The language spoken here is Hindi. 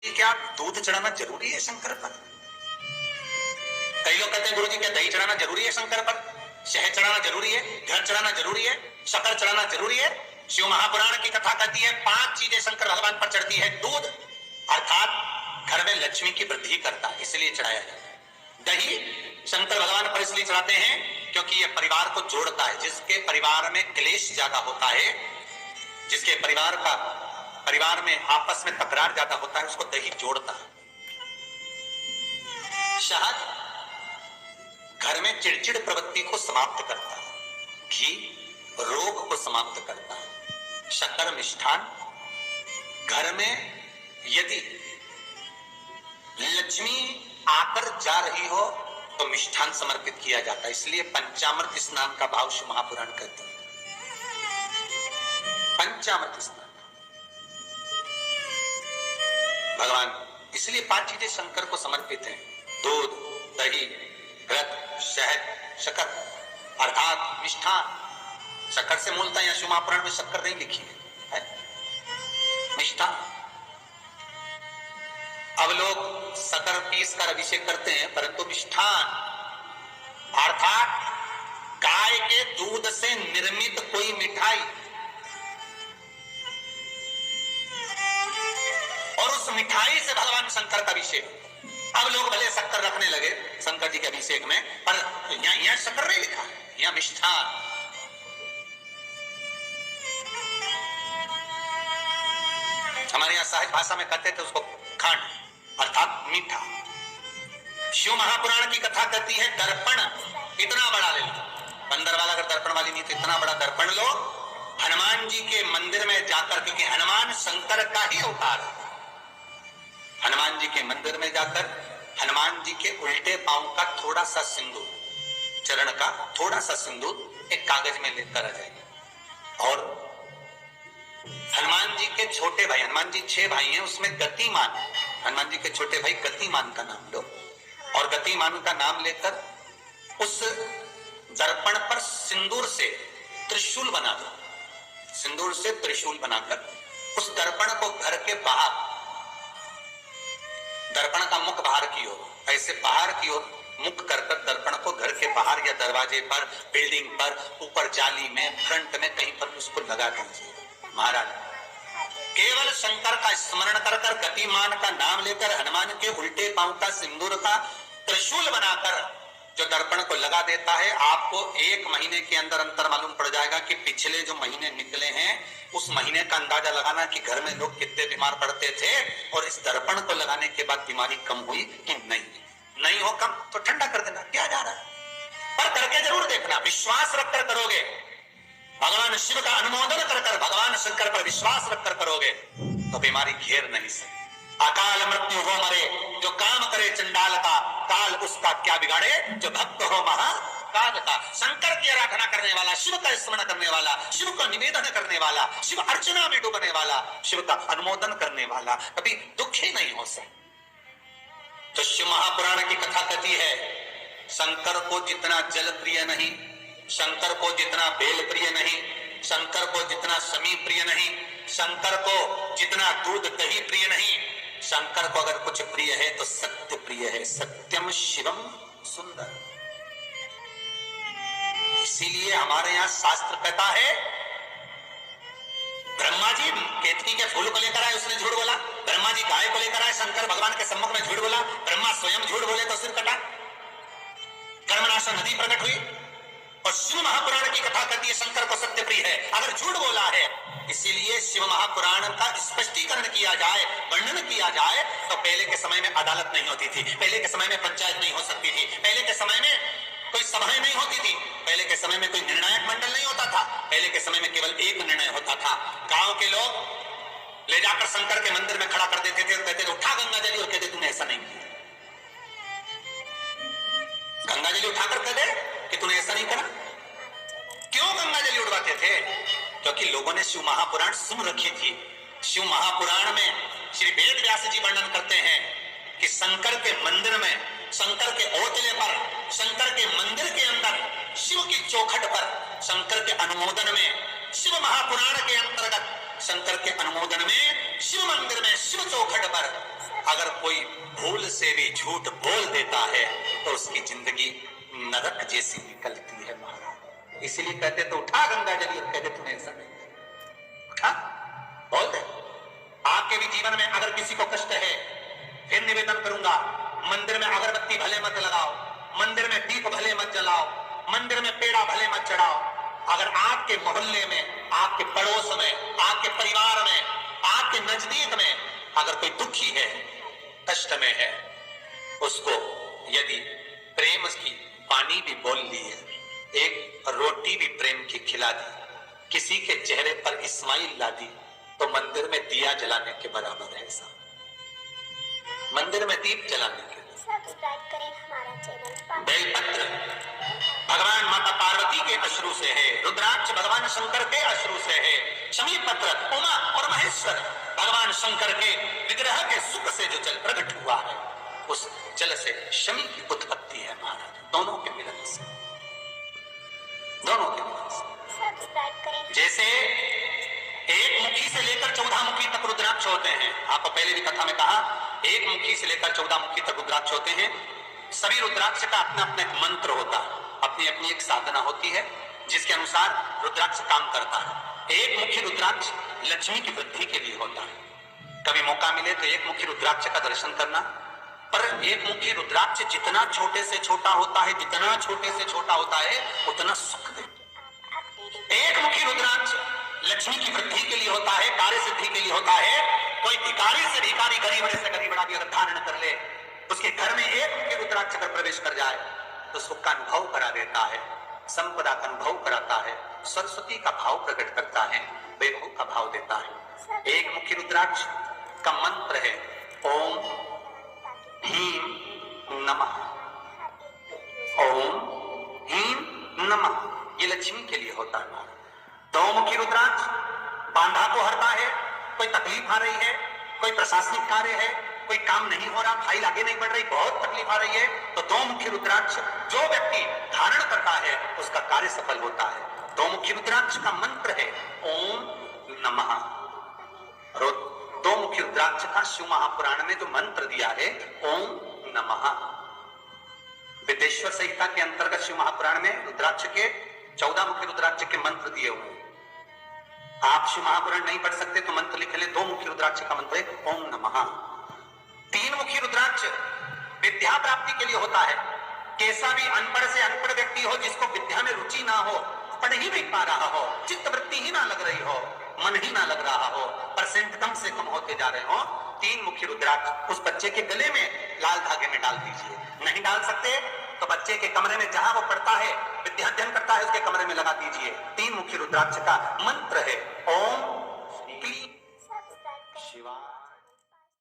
क्या दूध चढ़ाना जरूरी है शंकर पर? कई लोग कहते हैं गुरुजी क्या दही चढ़ाना जरूरी है शंकर पर, शहद चढ़ाना जरूरी है, घर चढ़ाना जरूरी है, शक्कर चढ़ाना जरूरी है। शिव महापुराण की कथा कहती है 5 चीजें शंकर भगवान पर चढ़ती है। दूध अर्थात घर में लक्ष्मी की वृद्धि करता है, इसलिए चढ़ाया जाता है। दही शंकर भगवान पर इसलिए चढ़ाते हैं क्योंकि यह परिवार को जोड़ता है। जिसके परिवार में क्लेश ज्यादा होता है, जिसके परिवार में आपस में तकरार ज्यादा होता है, उसको दही जोड़ता है। शहद घर में चिड़चिड़ प्रवृत्ति को समाप्त करता है। घी रोग को समाप्त करता है। शक्कर मिष्ठान घर में यदि लक्ष्मी आकर जा रही हो तो मिष्ठान समर्पित किया जाता है। इसलिए पंचामृत स्नान का भाव शिव महापुराण कहते हैं। पंचामृत स्नान भगवान, इसलिए 5 चीजें शंकर को समर्पित हैं। दूध, दही, घृत, शहद, शक्कर अर्थात मिष्ठान। शक्कर से मूलतः यहाँ शिव महापुराण में शक्कर नहीं लिखी है, मिष्ठान। अब लोग शक्कर पीस कर अभिषेक करते हैं, परंतु मिष्ठान अर्थात गाय के दूध से निर्मित कोई मिठाई और उस मिठाई से भगवान शंकर का अभिषेक। अब लोग भले शक्कर रखने लगे शंकर जी के अभिषेक में, पर यहाँ शक्कर नहीं लिखा, यहाँ मिष्ठान। हमारे यहाँ सहज भाषा में कहते थे उसको खंड अर्थात मीठा। शिव महापुराण की कथा कहती है दर्पण इतना बड़ा ले लो, बंदर वाला अगर दर्पण वाली नहीं तो इतना बड़ा दर्पण लो, हनुमान जी के मंदिर में जाकर, क्योंकि हनुमान शंकर का ही अवतार है। हनुमान जी के मंदिर में जाकर हनुमान जी के उल्टे पांव का थोड़ा सा सिंदूर, चरण का थोड़ा सा सिंदूर एक कागज में लेकर आ जाइए। और हनुमान जी के छोटे भाई, हनुमान जी 6 भाई हैं, उसमें गतिमान, हनुमान जी के छोटे भाई गतिमान का नाम लो और गतिमान का नाम लेकर उस दर्पण पर सिंदूर से त्रिशूल बना दो। सिंदूर से त्रिशूल बनाकर उस दर्पण को घर के बाहर, दर्पण का मुख बाहर की ओर, ऐसे बाहर की ओर मुख कर दर्पण को घर के बाहर या दरवाजे पर, बिल्डिंग पर, ऊपर जाली में, फ्रंट में कहीं पर उसको लगा दीजिए। महाराज केवल शंकर का स्मरण कर गतिमान का नाम लेकर हनुमान के उल्टे पांव का सिंदूर का त्रिशूल बनाकर जो दर्पण को लगा देता है, आपको 1 महीने के अंदर अंतर मालूम पड़ जाएगा कि पिछले जो महीने निकले हैं उस महीने का अंदाजा लगाना कि घर में लोग कितने बीमार पड़ते थे और इस दर्पण को लगाने के बाद बीमारी कम हुई कि नहीं हो कम तो ठंडा कर देना, क्या जा रहा है, पर करके जरूर देखना। विश्वास रखकर करोगे, भगवान शिव का अनुमोदन कर भगवान शंकर पर विश्वास रखकर करोगे तो बीमारी घेर नहीं सकती। अकाल मृत्यु हो मरे जो काम करे चंडाल का, काल उसका क्या बिगाड़े जो भक्त हो महाकाल का। शंकर की आराधना करने वाला, शिव का स्मरण करने वाला, शिव का निवेदन करने वाला, शिव अर्चना में डूबने वाला, शिव का अनुमोदन करने वाला कभी दुखी नहीं हो सकता। तो शिव महापुराण की कथा कहती है शंकर को जितना जल प्रिय नहीं, शंकर को जितना बेल प्रिय नहीं, शंकर को जितना समी प्रिय नहीं, शंकर को जितना दूध दही प्रिय नहीं, शंकर को अगर कुछ प्रिय है तो सत्य प्रिय है। सत्यम शिवम सुंदर। इसीलिए हमारे यहाँ शास्त्र कहता है ब्रह्मा जी केतकी के फूल को लेकर आए, उसने झूठ बोला। ब्रह्मा जी गाय को लेकर आए, शंकर भगवान के सम्मुख में झूठ बोला। ब्रह्मा स्वयं झूठ बोले तो सिर कटा, कर्मनाशा नदी प्रकट हुई। और शिव महापुराण की कथा कहती है शंकर को सत्य प्रिय है, अगर झूठ बोला है। इसीलिए शिव महापुराण का स्पष्टीकरण किया जाए, वर्णन किया जाए तो पहले के समय में अदालत नहीं होती थी, पहले के समय में पंचायत नहीं हो सकती थी, पहले के समय में कोई सभाएं नहीं होती थी, पहले के समय में कोई निर्णायक मंडल नहीं होता था, पहले के समय में केवल एक निर्णय होता था। गांव के लोग ले जाकर शंकर के मंदिर में खड़ा कर देते थे और कहते थे उठा गंगा जली, और कहते तूने ऐसा नहीं किया। गंगा जली उठाकर कह दे कि तूने ऐसा नहीं करा। क्यों गंगा जली उड़वाते थे? क्योंकि लोगों ने शिव महापुराण सुन रखी थी। शिव महापुराण में श्री वेद व्यास जी वर्णन करते हैं कि शंकर के मंदिर में, शंकर के ओतले पर, शंकर के मंदिर के अंदर, शिव की चौखट पर, शंकर के अनुमोदन में, शिव महापुराण के अंतर्गत शंकर के अनुमोदन में, शिव मंदिर में, शिव चौखट पर अगर कोई भूल से भी झूठ बोल देता है तो उसकी जिंदगी नरक जैसी निकलती है महाराज। इसलिए कहते तो उठा गंगा जल और कहते तुम्हें ऐसा नहीं उठा बोल दे। आपके भी जीवन में अगर किसी को कष्ट है, फिर निवेदन करूंगा, मंदिर में अगरबत्ती भले मत लगाओ, मंदिर में दीप भले मत जलाओ, मंदिर में पेड़ा भले मत चढ़ाओ। अगर आपके मोहल्ले में, आपके पड़ोस में, आपके परिवार में, आपके नजदीक में अगर कोई दुखी है, कष्ट में है, उसको यदि प्रेम की वाणी भी बोल ली है, एक रोटी भी प्रेम की खिला दी, किसी के चेहरे पर इस्माइल ला दी, तो मंदिर में दिया जलाने के बराबर है। ऐसा मंदिर में दीप जलाने के लिए। सब्सक्राइब करें हमारा चैनल। बेलपत्र भगवान माता पार्वती के अश्रु से है, रुद्राक्ष भगवान शंकर के अश्रु से है, शमी पत्र उमा और महेश्वर भगवान शंकर के विग्रह के सुख से जो जल प्रकट हुआ है, उस जल से शमी की उत्पत्ति है महाराज। दोनों के मिलन से, दोनों के मिलन से। सब्सक्राइब करें। जैसे एक मुखी से लेकर 14 मुखी तक रुद्राक्ष होते हैं। आपको पहले भी कथा में कहा, एक मुखी से लेकर 14 मुखी तक रुद्राक्ष होते हैं। सभी रुद्राक्ष का अपना अपना एक मंत्र होता है, अपनी अपनी एक साधना होती है जिसके अनुसार रुद्राक्ष काम करता है। एक मुखी रुद्राक्ष लक्ष्मी की वृद्धि के लिए होता है। कभी मौका मिले तो एक मुखी रुद्राक्ष का दर्शन करना। पर एक मुखी रुद्राक्ष जितना छोटे से छोटा होता है, जितना छोटे से छोटा होता है, उतना सुख देता है। एक मुखी रुद्राक्ष लक्ष्मी की वृद्धि के लिए होता है, कार्य सिद्धि के लिए होता है। कोई भिखारी से भिखारी, गरीब से गरीब भी अगर धारण कर ले, उसके घर में एक मुखी रुद्राक्ष अगर प्रवेश कर जाए तो सुख का अनुभव करा देता है, संपदा का अनुभव कराता है, सरस्वती का भाव प्रकट करता है, वैभव का भाव देता है। एक मुखी रुद्राक्ष का मंत्र है ओम ह्रीं नमः। ओम ह्रीं नमः, ये लक्ष्मी के लिए होता है। दो मुखी रुद्राक्ष बांधा को हरता है। कोई तकलीफ आ रही है, कोई प्रशासनिक कार्य है, कोई काम नहीं हो रहा, फाइल आगे नहीं बढ़ रही, बहुत तकलीफ आ रही है, तो दो मुखी रुद्राक्ष जो व्यक्ति धारण करता है उसका कार्य सफल होता है। दो मुखी रुद्राक्ष का मंत्र है ओम नमः। दो मुखी रुद्राक्ष का शिव महापुराण में जो मंत्र दिया है ओम नमः। विदेश्वर संहिता के अंतर्गत शिव महापुराण में रुद्राक्ष के 14 मुखी रुद्राक्ष के मंत्र दिए हुए हैं। आप शिव महापुराण नहीं पढ़ सकते तो मंत्र लिख ले। दो मुखी रुद्राक्ष का मंत्र है ओम नमः। तीन मुखी रुद्राक्ष विद्या प्राप्ति के लिए होता है। कैसा भी अनपढ़ से अनपढ़ व्यक्ति हो, जिसको विद्या में रुचि ना हो, पढ़ ही नहीं पा रहा हो, चित्त वृत्ति ही ना लग रही हो, मन ही ना लग रहा हो, परसेंट कम से कम होते जा रहे हो, तीन मुखी रुद्राक्ष उस बच्चे के गले में लाल धागे में डाल दीजिए। नहीं डाल सकते तो बच्चे के कमरे में जहां वो पढ़ता है, विद्याध्ययन करता है, उसके कमरे में लगा दीजिए। तीन मुखी रुद्राक्ष का मंत्र है ओम